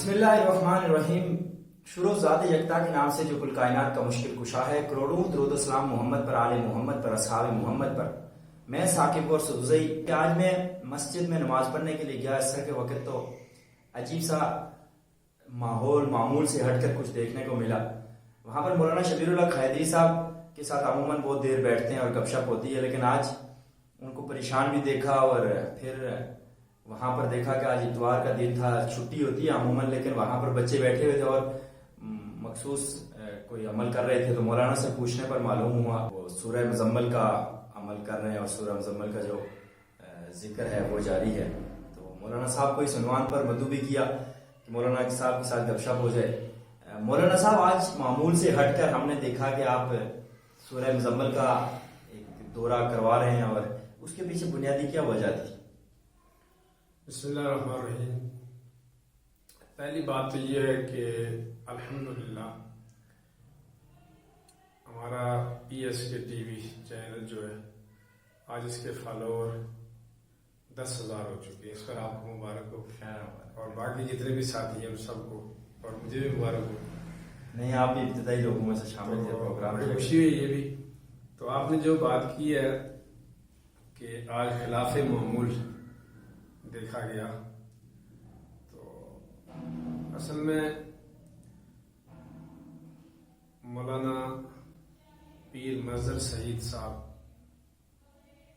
بسم اللہ الرحمن الرحیم. شروع ذات یکتا کے نام سے جو کل کائنات کا مشکل کشا ہے. کروڑوں درود و سلام محمد پر، آل محمد پر، اصحاب محمد پر. میں ثاقب اور سدوزئی کہ آج میں مسجد میں نماز پڑھنے کے لیے گیا. اس طرح کے وقت تو عجیب سا ماحول معمول سے ہٹ کر کچھ دیکھنے کو ملا. وہاں پر مولانا شبیر اللہ خیدری صاحب کے ساتھ عموماً بہت دیر بیٹھتے ہیں اور گپ شپ ہوتی ہے، لیکن آج ان کو پریشان بھی دیکھا اور پھر وہاں پر دیکھا کہ آج اتوار کا دن تھا، چھٹی ہوتی ہے عموماً، لیکن وہاں پر بچے بیٹھے ہوئے تھے اور مخصوص کوئی عمل کر رہے تھے. تو مولانا سے پوچھنے پر معلوم ہوا وہ سورہ مزمل کا عمل کر رہے ہیں اور سورہ مزمل کا جو ذکر ہے وہ جاری ہے. تو مولانا صاحب کو اس عنوان پر مدعو بھی کیا کہ مولانا صاحب کے ساتھ گپ شپ ہو جائے. مولانا صاحب آج معمول سے ہٹ کر ہم نے دیکھا کہ آپ سورہ مزمل کا ایک دورہ کروا رہے ہیں، اور اس کے پیچھے بنیادی کیا وجہ تھی؟ بسم اللہ الرحمن الرحیم. پہلی بات تو یہ ہے کہ الحمدللہ ہمارا پی ایس کے ٹی وی چینل جو ہے آج اس کے فالوور 10,000 ہو چکے ہیں. اس پر آپ کو مبارک ہو، اور باقی جتنے بھی ساتھی ہیں ان سب کو، اور مجھے بھی مبارک ہو. نہیں، آپ بھی ابتدائی لوگوں میں سے شامل تھے پروگرام. بڑی خوشی ہوئی یہ بھی. تو آپ نے جو بات کی ہے کہ آج خلاف معمول دیکھا گیا، تو اصل میں مولانا پیر مظہر سعید صاحب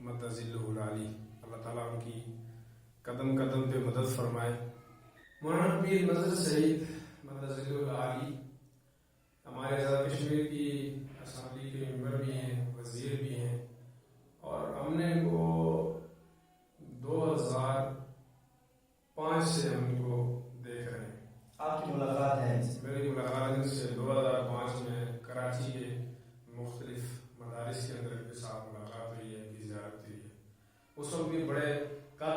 مدظلہ العالی، اللہ تعالیٰ ان کی قدم قدم پہ مدد فرمائے. مولانا پیر مظہر سعید مدظلہ العالی ہمارے آزاد کشمیر کی اسمبلی کے ممبر بھی ہیں، وزیر بھی ہیں، اور ہم نے ان کو 2005 سے ہم ان کو دیکھ رہے ہیں. آپ کی ملاقات ہے؟ میری ملاقات ان سے 2005 میں کراچی کے مختلف مدارس کے اندر کے ساتھ ملاقات ہوئی ہے، ان کی زیارت ہوئی ہے. اس وقت بھی بڑے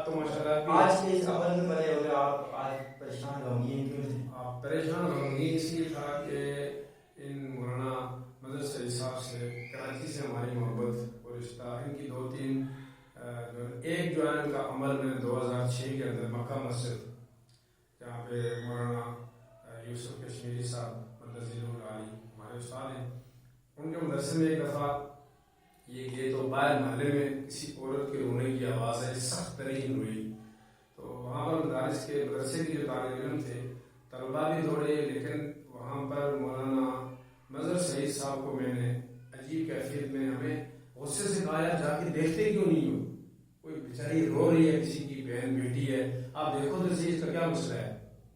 تو ماشاءاللہ آج کے اس عمل میں بڑے ہو گئے. آپ آج پریشان غمگین کیوں تھے؟ آپ پریشان غمگین اس لیے تھا کہ ان مولانا مظہر سعید صاحب سے کراچی سے ہماری محبت اور رشتہ، ان کی 2-3 ایک جو ہے ان کا عمل میں 2006 کے اندر مکہ مسجد جہاں پہ مولانا یوسف کشمیری صاحب مدظلہ العالی ہمارے استاد ہیں، ان کے مدرسے میں ایک دفعہ یہ گئے تو باہر محلے میں کسی عورت کے رونے کی آواز ہے، سخت ترین ہوئی. تو وہاں پر مدارس کے مدرسے کے جو طالب علم تھے، طلبا بھی دوڑے، لیکن وہاں پر مولانا مظہر سعید صاحب کو میں نے عجیب کیفیت میں ہمیں غصے سے کہا جا کے دیکھتے کیوں نہیں ہو؟ کوئی بیچاری رو رہی ہے، کسی کی بہن بیٹی ہے، آپ دیکھو تو صحیح، اس کا کیا مسئلہ ہے،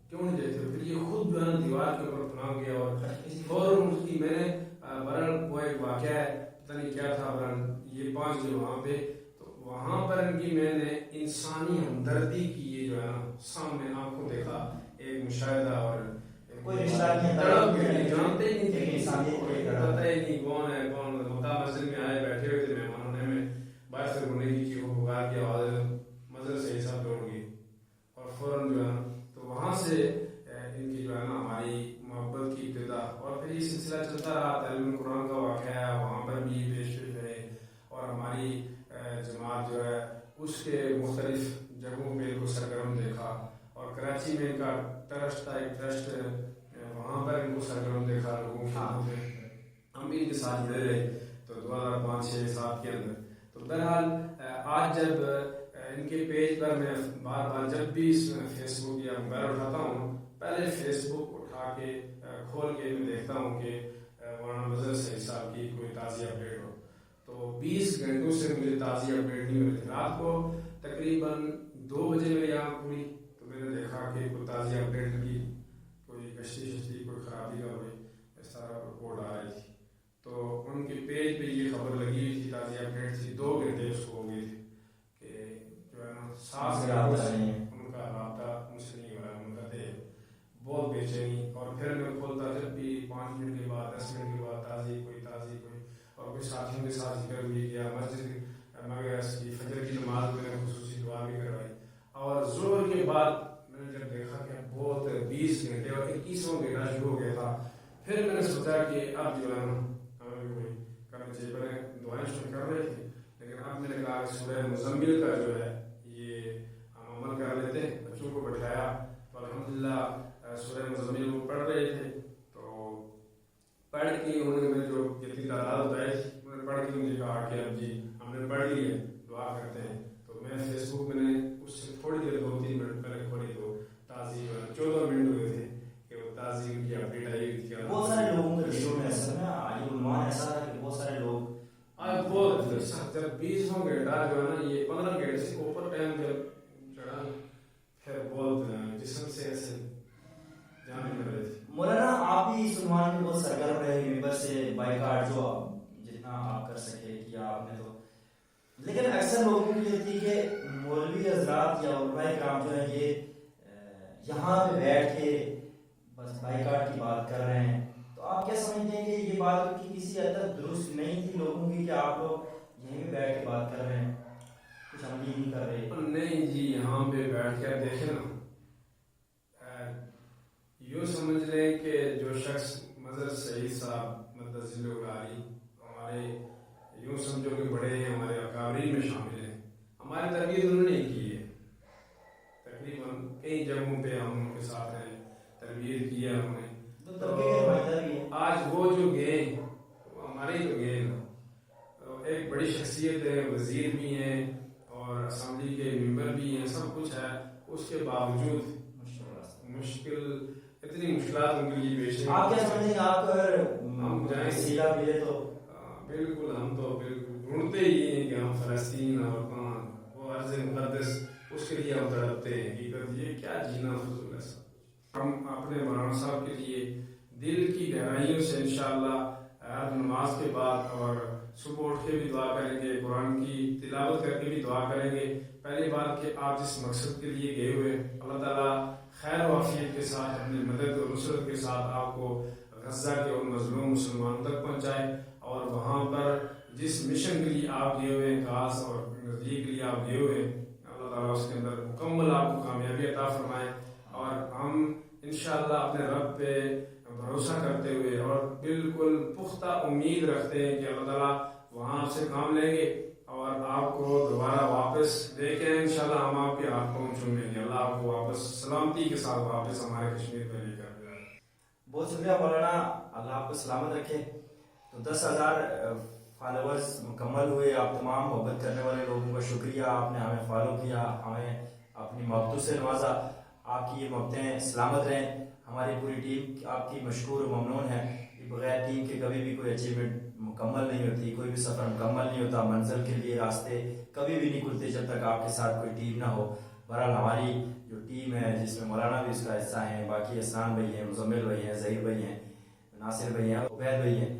کیوں نہیں دیکھتے؟ پھر یہ خود جو ہے نا دیوار کے اوپر پناہ گیا، اور فوراً اس کی میں نے برن وہ ایک واقعہ ہے، پتہ نہیں کیا تھا، برن یہ 5 جو وہاں پہ، تو وہاں پر ان کی میں نے انسانی ہمدردی کی یہ جو ہے نا سامنے آنکھوں دیکھا ایک مشاہدہ. اور کوئی رشتہ نہیں، جانتے ہی نہیں تھے، پتہ ہی نہیں کون ہے کون. مکہ مسجد میں آئے بیٹھے ہوئے تھے مہمانوں نے، میں باہر سے رونے کی وہ پکار کی آواز مظہر سعید صاحب دوڑ گئی، اور فوراً جو ہے تو وہاں سے ان کی جو ہے نا ہماری محبت کی ابتدا. اور پھر یہ سلسلہ چلتا رہا. تعلیم قرآن کا واقعہ ہے، وہاں پر بھی پیش رہے، اور ہماری جماعت جو ہے اس کے مختلف جگہوں پہ ان کو سرگرم دیکھا. اور کراچی میں ان کا ٹرسٹ تھا، ایک ٹرسٹ، وہاں پر ان کو سرگرم دیکھا لوگوں کے. ہم بھی ان کے ساتھ جڑے رہے تو 2005-6-7 کے اندر. تو بہرحال آج جب ان کے پیج پر میں بار بار جب بھی فیس بک یا موبائل اٹھاتا ہوں، پہلے فیس بک اٹھا کے کھول کے میں دیکھتا ہوں کہ مولانا مظہر سعید صاحب کی کوئی تازی اپڈیٹ ہو. تو 20 گھنٹوں سے مجھے تازی اپڈیٹ نہیں ملی. رات کو تقریباً 2 بجے میری آنکھ کھلی تو میں نے دیکھا کہ کوئی تازی اپڈیٹ کی، کوئی کشتی کوئی خرابی کا ہوئی، اس طرح رپورٹ آ رہی تھی. تو ان کے پیج پہ یہ خبر لگی ہوئی تھی، تازی اپڈیٹ تھی. 2 گھنٹے اس کو ہو گئے تھے کہ جو ہے نا سانس ان کا رابطہ مجھ سے نہیں ہو رہا. ان کا دے بہت بے چینی. اور پھر میں کھولتا جب بھی 5 منٹ کے بعد 10 منٹ کے بعد تازی کوئی، اور کوئی ساتھیوں کے ساتھ ذکر بھی کیا. مسجد میں گیا، اس کی فجر کی نماز میں نے خصوصی دعا بھی کروائی. اور ظہر کے بعد میں نے جب دیکھا کہ بہت 20 گھنٹے اور 21واں گھنٹہ شروع ہو گیا تھا، پھر میں نے سوچا کہ اب جو ہے نا ہمیں بھی کوئی کرنا چاہیے. پہلے دعائیں شروع کر رہے تھے، لیکن اب میں نے کہا کہ سورہ مزمل کا جو ہے یہ ہم عمل کر لیتے. بچوں کو بٹھایا تو الحمدللہ جماعت یا علماء کرام جو ہیں یہ یہاں پہ بیٹھ کے بس بائیکاٹ کی بات کر رہے ہیں، تو آپ کیا سمجھتے ہیں کہ یہ بات کی کسی حد تک درست نہیں تھی لوگوں کی کہ آپ لوگ یہیں پہ بیٹھ کے بات کر رہے ہیں، کچھ عملی نہیں کر رہے؟ نہیں جی، یہاں پہ بیٹھ کر دیکھیں نا، یوں سمجھ لیں کہ جو شخص مظہر سعید صاحب مدثر العالی ہمارے یوں سمجھو کہ بڑے ہیں، ہمارے اکابرین میں شامل ہیں، ہماری تربیت انہوں نے کی ہے، تقریباً کئی جگہوں پہ ہم ان کے ساتھ ہیں، تربیت کی ہے ہم نے، آج وہ جو گئے ہمارے تو گئے نا، ایک بڑی شخصیت ہے، وزیر بھی ہیں اور اسمبلی کے ممبر بھی ہیں، سب کچھ ہے، اس کے باوجود مشکل اتنی مشکلات ان کے لیے پیش ہیں۔ آپ کیا سمجھیں گے آپ اگر ہم جائیں وسیلہ ملے تو؟ بالکل، ہم تو بالکل ڈھونڈتے ہی ہیں کہ ہم فلسطین اور کہاں وہ ارض مقدس، اس کے لیے ہم تڑپتے ہیں، حقیقت یہ کیا جینا فضول ہے سب۔ ہم اپنے مولانا صاحب کے لیے دل کی گہرائیوں سے انشاءاللہ ہر نماز کے بعد اور صبح اٹھ کے بھی دعا کریں گے، قرآن کی تلاوت کر کے بھی دعا کریں گے۔ پہلی بات کہ آپ جس مقصد کے لیے گئے ہوئے، اللہ تعالیٰ خیر و عافیت کے ساتھ اپنی مدد اور نصرت کے ساتھ آپ کو غزہ کے اور مظلوم مسلمانوں تک پہنچائے، اور وہاں پر جس مشن کے لیے آپ گئے ہوئے ہیں، خاص اور نزدیک کے لیے آپ گئے ہوئے ہیں، اللہ تعالیٰ اس کے اندر مکمل آپ کو کامیابی عطا فرمائے۔ اور ہم انشاءاللہ اپنے رب پہ بھروسہ کرتے ہوئے اور بالکل پختہ امید رکھتے ہیں کہ اللہ تعالیٰ وہاں آپ سے کام لیں گے اور آپ کو دوبارہ واپس لے کے انشاءاللہ ہم آپ کے ہاتھ پاؤں چومیں گے، اللہ آپ کو واپس سلامتی کے ساتھ واپس ہمارے کشمیر میں لے کر جائے۔ بہت شکریہ مولانا، اللہ آپ کو سلامت رکھے۔ تو 10,000 فالوورز مکمل ہوئے، آپ تمام محبت کرنے والے لوگوں کا شکریہ، آپ نے ہمیں فالو کیا، ہمیں اپنی محبتوں سے نوازا، آپ کی یہ محبتیں سلامت رہیں۔ ہماری پوری ٹیم آپ کی مشکور و ممنون ہے، بغیر ٹیم کے کبھی بھی کوئی اچیومنٹ مکمل نہیں ہوتی، کوئی بھی سفر مکمل نہیں ہوتا، منزل کے لیے راستے کبھی بھی نہیں کھلتے جب تک آپ کے ساتھ کوئی ٹیم نہ ہو۔ بہرحال ہماری جو ٹیم ہے جس میں مولانا بھی اس کا حصہ ہیں، باقی اسلام بھائی ہیں، مزمل بھائی ہیں، ظہیر بھائی ہیں، ناصر بھائی ہیں، عبید بھائی ہیں،